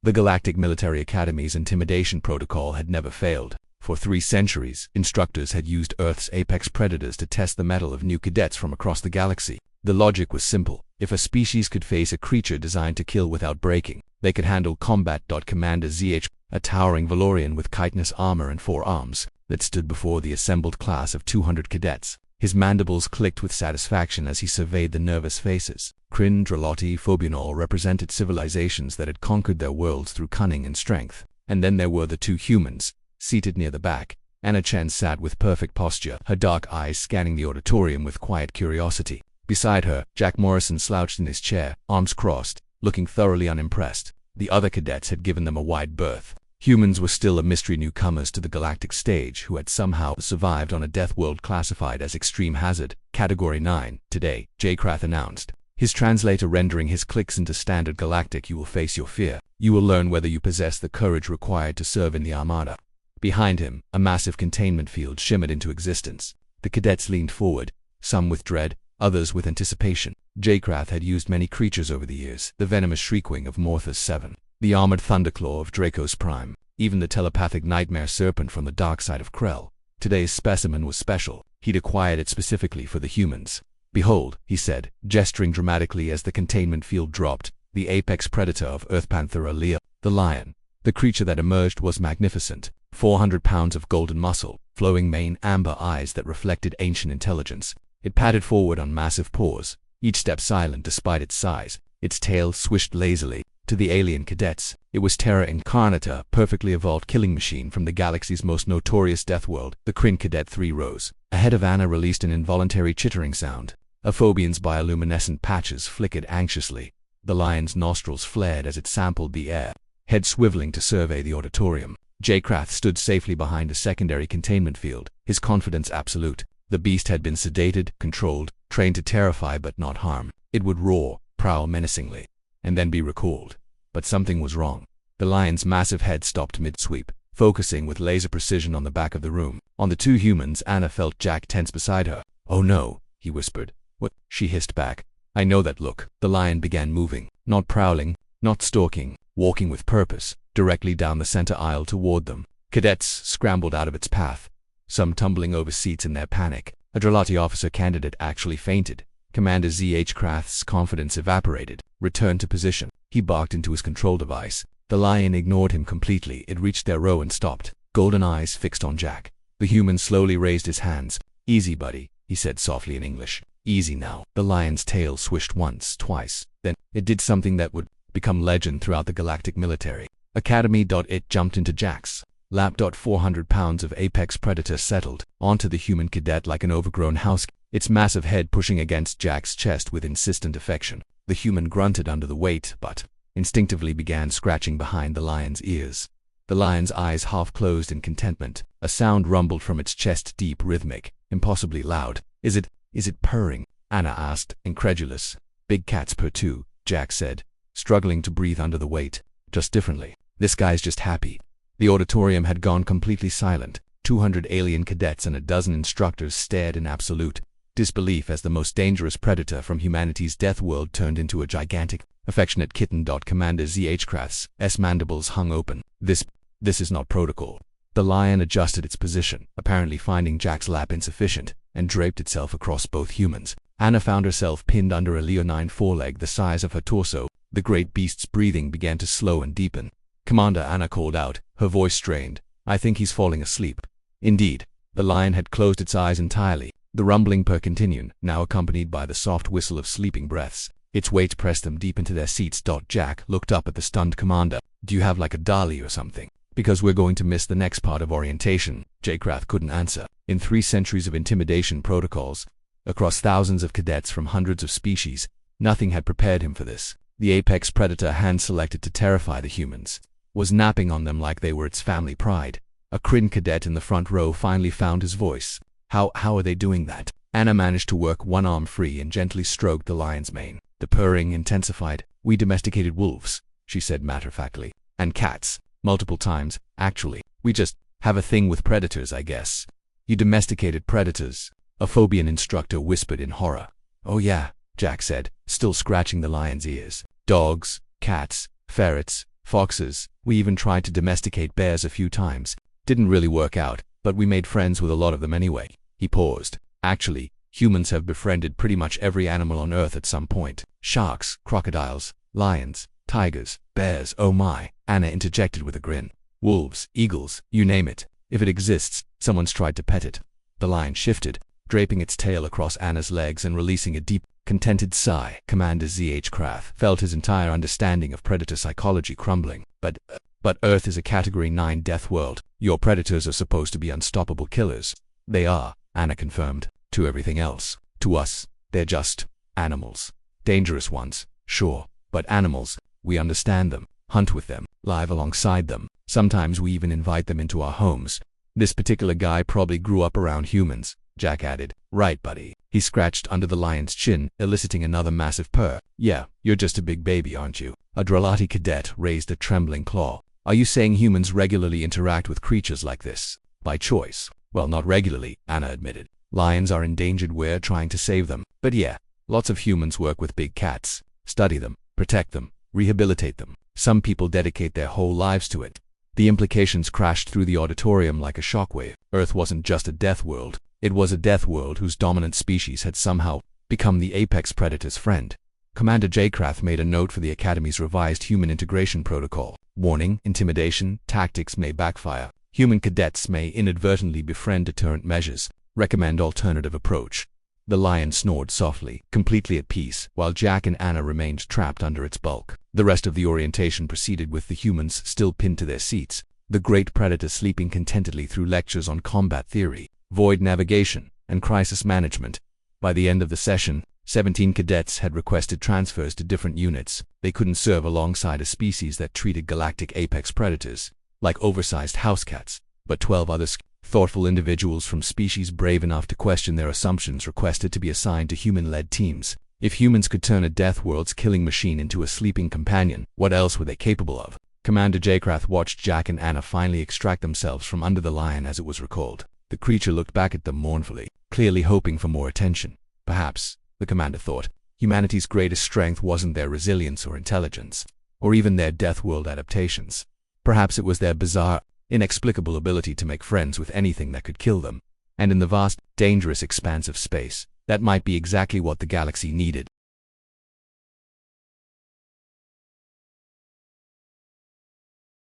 The Galactic Military Academy's intimidation protocol had never failed. For 3 centuries, instructors had used Earth's apex predators to test the mettle of new cadets from across the galaxy. The logic was simple. If a species could face a creature designed to kill without breaking, they could handle combat. Commander ZH, a towering Valorian with chitinous armor and 4 arms, that stood before the assembled class of 200 cadets. His mandibles clicked with satisfaction as he surveyed the nervous faces. Kryn, Dralotti, Phobionol represented civilizations that had conquered their worlds through cunning and strength. And then there were the 2 humans, seated near the back. Anna Chen sat with perfect posture, her dark eyes scanning the auditorium with quiet curiosity. Beside her, Jack Morrison slouched in his chair, arms crossed, looking thoroughly unimpressed. The other cadets had given them a wide berth. Humans were still a mystery newcomers to the galactic stage who had somehow survived on a death world classified as extreme hazard, Category 9. Today, J. Krath announced, his translator rendering his clicks into standard galactic. You will face your fear. You will learn whether you possess the courage required to serve in the Armada. Behind him, a massive containment field shimmered into existence. The cadets leaned forward, some with dread, others with anticipation. J. Krath had used many creatures over the years, the venomous Shriekwing of Morthus 7. The armored Thunderclaw of Dracos Prime, even the telepathic Nightmare Serpent from the dark side of Krell. Today's specimen was special. He'd acquired it specifically for the humans. Behold, he said, gesturing dramatically as the containment field dropped, the apex predator of Earth Panthera Leo, the lion. The creature that emerged was magnificent. 400 pounds of golden muscle, flowing mane, amber eyes that reflected ancient intelligence. It padded forward on massive paws, each step silent despite its size. Its tail swished lazily. To the alien cadets, it was Terra Incarnata, perfectly evolved killing machine from the galaxy's most notorious death world. The Kryn Cadet 3 rose. Ahead of Anna released an involuntary chittering sound. A Phobian's bioluminescent patches flickered anxiously. The lion's nostrils flared as it sampled the air, head swiveling to survey the auditorium. J. Krath stood safely behind a secondary containment field, his confidence absolute. The beast had been sedated, controlled, trained to terrify but not harm. It would roar, prowl menacingly, and then be recalled. But something was wrong. The lion's massive head stopped mid-sweep, focusing with laser precision on the back of the room. On the 2 humans, Anna felt Jack tense beside her. "Oh no," he whispered. "What?" she hissed back. "I know that look." The lion began moving, not prowling, not stalking, walking with purpose, directly down the center aisle toward them. Cadets scrambled out of its path, some tumbling over seats in their panic. A Dralotti officer candidate actually fainted. Commander Z.H. Krath's confidence evaporated. Returned to position. He barked into his control device. The lion ignored him completely. It reached their row and stopped, golden eyes fixed on Jack. The human slowly raised his hands. "Easy, buddy," he said softly in English. "Easy now." The lion's tail swished once, twice. Then, it did something that would become legend throughout the galactic military. Academy. It jumped into Jack's lap. 400 pounds of apex predator settled onto the human cadet like an overgrown house, its massive head pushing against Jack's chest with insistent affection. The human grunted under the weight, but instinctively began scratching behind the lion's ears. The lion's eyes half closed in contentment. A sound rumbled from its chest, deep, rhythmic, impossibly loud. Is it purring?" Anna asked, incredulous. "Big cats purr too," Jack said, struggling to breathe under the weight. "Just differently. This guy's just happy." The auditorium had gone completely silent. 200 alien cadets and a dozen instructors stared in absolute disbelief as the most dangerous predator from humanity's death world turned into a gigantic, affectionate kitten. Commander Z.H. Krath's mandibles hung open. This is not protocol." The lion adjusted its position, apparently finding Jack's lap insufficient, and draped itself across both humans. Anna found herself pinned under a leonine foreleg the size of her torso. The great beast's breathing began to slow and deepen. "Commander," Anna called out, her voice strained. "I think he's falling asleep." Indeed, the lion had closed its eyes entirely. The rumbling purr continued, now accompanied by the soft whistle of sleeping breaths. Its weight pressed them deep into their seats. Jack looked up at the stunned commander. "Do you have like a dolly or something? Because we're going to miss the next part of orientation." J. Krath couldn't answer. In 3 centuries of intimidation protocols, across thousands of cadets from hundreds of species, nothing had prepared him for this. The apex predator hand-selected to terrify the humans was napping on them like they were its family pride. A Kryn cadet in the front row finally found his voice. How are they doing that?" Anna managed to work one arm free and gently stroked the lion's mane. The purring intensified. "We domesticated wolves," she said matter-of-factly. "And cats. Multiple times, actually. We just have a thing with predators, I guess." "You domesticated predators?" a Phobian instructor whispered in horror. "Oh yeah," Jack said, still scratching the lion's ears. "Dogs, cats, ferrets, foxes. We even tried to domesticate bears a few times. Didn't really work out, but we made friends with a lot of them anyway. He paused. Actually, humans have befriended pretty much every animal on Earth at some point. Sharks, crocodiles, lions, tigers, bears, oh my, Anna interjected with a grin. Wolves, eagles, you name it. If it exists, someone's tried to pet it. The lion shifted, draping its tail across Anna's legs and releasing a deep, contented sigh. Commander Z.H. Krath felt his entire understanding of predator psychology crumbling. But Earth is a Category 9 death world. Your predators are supposed to be unstoppable killers. They are, Anna confirmed. To everything else. To us, they're just animals. Dangerous ones, sure, but animals. We understand them, hunt with them, live alongside them. Sometimes we even invite them into our homes. This particular guy probably grew up around humans, Jack added. Right, buddy. He scratched under the lion's chin, eliciting another massive purr. Yeah, you're just a big baby, aren't you? A Dralati cadet raised a trembling claw. Are you saying humans regularly interact with creatures like this? By choice? Well, not regularly, Anna admitted. Lions are endangered, we're trying to save them. But yeah, lots of humans work with big cats. Study them, protect them, rehabilitate them. Some people dedicate their whole lives to it. The implications crashed through the auditorium like a shockwave. Earth wasn't just a death world. It was a death world whose dominant species had somehow become the apex predator's friend. Commander J. Krath made a note for the Academy's revised human integration protocol. Warning, intimidation tactics may backfire. Human cadets may inadvertently befriend deterrent measures. Recommend alternative approach. The lion snored softly, completely at peace, while Jack and Anna remained trapped under its bulk. The rest of the orientation proceeded with the humans still pinned to their seats, the great predator sleeping contentedly through lectures on combat theory, void navigation, and crisis management. By the end of the session, 17 cadets had requested transfers to different units. They couldn't serve alongside a species that treated galactic apex predators like oversized house cats, but 12 other thoughtful individuals from species brave enough to question their assumptions requested to be assigned to human-led teams. If humans could turn a death world's killing machine into a sleeping companion, what else were they capable of? Commander J. Krath watched Jack and Anna finally extract themselves from under the lion as it was recalled. The creature looked back at them mournfully, clearly hoping for more attention. Perhaps, the commander thought, humanity's greatest strength wasn't their resilience or intelligence, or even their death world adaptations. Perhaps it was their bizarre, inexplicable ability to make friends with anything that could kill them. And in the vast, dangerous expanse of space, that might be exactly what the galaxy needed.